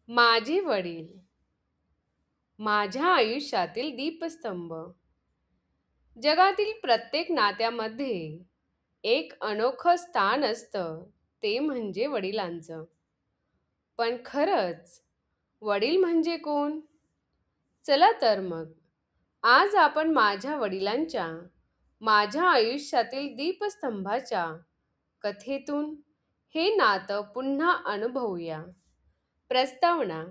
माझे वडील माझ्या आयुष्यातील दीपस्तंभ. जगातील प्रत्येक नात्यामध्ये एक अनोखं स्थान असतं, ते म्हणजे वडिलांचं. पण खरंच वडील म्हणजे कोण? चला तर मग आज आपण माझ्या वडिलांच्या, माझ्या आयुष्यातील दीपस्तंभाच्या कथेतून हे नातं पुन्हा अनुभवूया. प्रस्तावना: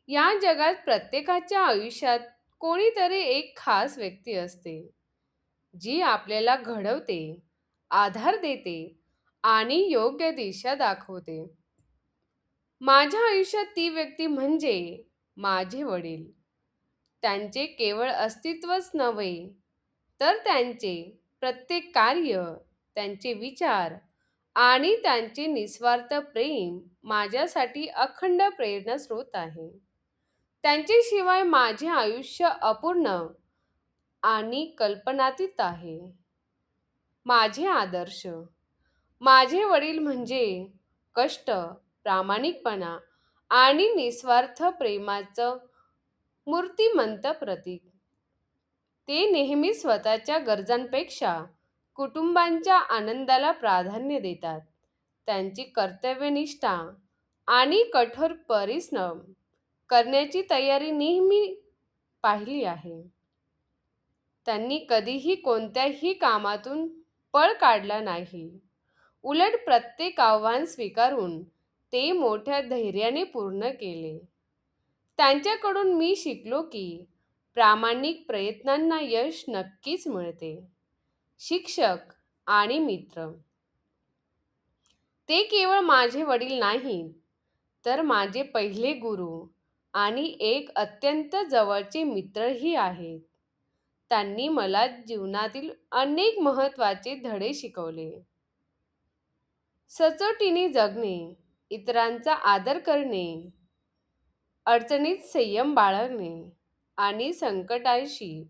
या जगात प्रत्येकाच्या आयुष्यात कोणीतरी एक खास व्यक्ती असते, जी आपल्याला घडवते, आधार देते आणि योग्य दिशा दाखवते. माझ्या आयुष्यात ती व्यक्ती म्हणजे माझे वडील. त्यांचे केवळ अस्तित्वच नव्हे, तर त्यांचे प्रत्येक कार्य, त्यांचे विचार आणि त्यांचे निस्वार्थ प्रेम माझ्यासाठी अखंड प्रेरणास्रोत आहे. त्यांच्याशिवाय माझे आयुष्य अपूर्ण आणि कल्पनातीत आहे. माझे आदर्श: माझे वडील म्हणजे कष्ट, प्रामाणिकपणा आणि निस्वार्थ प्रेमाचं मूर्तिमंत प्रतीक. ते नेहमी स्वतःच्या गरजांपेक्षा कुटुंबांच्या आनंदाला प्राधान्य देतात. त्यांची कर्तव्यनिष्ठा आणि कठोर परिश्रम करण्याची तयारी नेहमी पाहिली आहे. त्यांनी कधीही कोणत्याही कामातून पळ काढला नाही. उलट प्रत्येक आव्हान स्वीकारून ते मोठ्या धैर्याने पूर्ण केले. त्यांच्याकडून मी शिकलो की प्रामाणिक प्रयत्नांना यश नक्कीच मिळते. शिक्षक आणि मित्र: ते केवळ माझे वडील नाहीत, तर माझे पहिले गुरु आणि एक अत्यंत जवळचे मित्रही आहेत. त्यांनी मला जीवनातील अनेक महत्त्वाचे धडे शिकवले. सचोटीने जगणे, इतरांचा आदर करणे, अडचणीत संयम बाळगणे आणि संकटाशी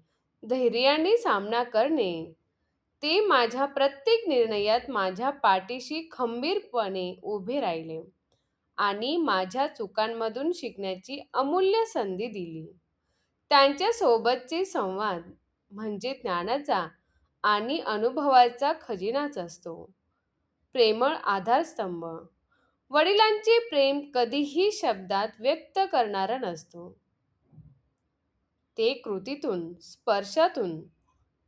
धैर्याने सामना करणे. ते माझ्या प्रत्येक निर्णयात माझ्या पाठीशी खंबीरपणे उभे राहिले आणि माझ्या चुकांमधून शिकण्याची अमूल्य संधी दिली. त्यांच्यासोबतचे संवाद म्हणजे ज्ञानाचा आणि अनुभवाचा खजिनाच असतो. प्रेमळ आधारस्तंभ: वडिलांचे प्रेम कधीही शब्दात व्यक्त करणारा नसतो. ते कृतीतून, स्पर्शातून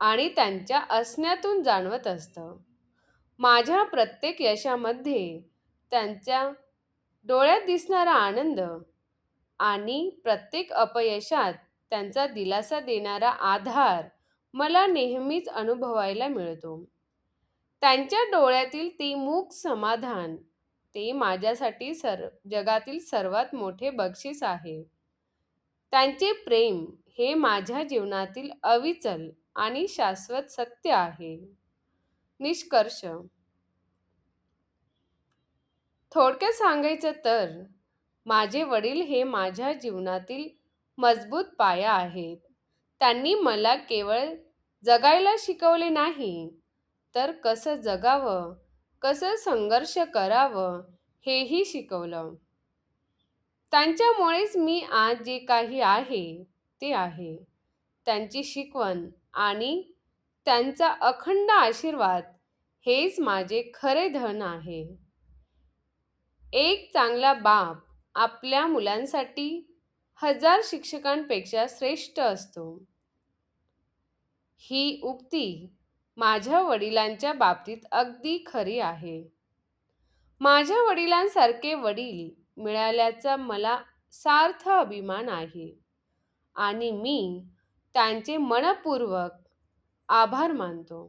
आणि त्यांच्या असण्यातून जाणवत असतं. माझ्या प्रत्येक यशामध्ये त्यांच्या डोळ्यात दिसणारा आनंद आणि प्रत्येक अपयशात त्यांचा दिलासा देणारा आधार मला नेहमीच अनुभवायला मिळतो. त्यांच्या डोळ्यातील ते मूक समाधान, ते माझ्यासाठी जगातील सर्वात मोठे बक्षीस आहे. त्यांचे प्रेम हे माझ्या जीवनातील अविचल आणि शाश्वत सत्य आहे. निष्कर्ष: थोडक्यात सांगायचं तर माझे वडील हे माझ्या जीवनातील मजबूत पाया आहेत. त्यांनी मला केवळ जगायला शिकवले नाही, तर कसं जगावं, कसं संघर्ष करावं हेही शिकवलं. त्यांच्यामुळेच मी आज जे काही आहे ते आहे. त्यांची शिकवण आणि त्यांचा अखंड आशीर्वाद हेच माझे खरे धन आहे. एक चांगला बाप आपल्या मुलांसाठी हजार शिक्षकांपेक्षा श्रेष्ठ असतो. ही उक्ती माझ्या वडिलांच्या बाबतीत अगदी खरी आहे. माझ्या वडिलांसारखे वडील मिळाल्याचा मला सार्थ अभिमान आहे आणि मी त्यांचे मनपूर्वक आभार मानतो.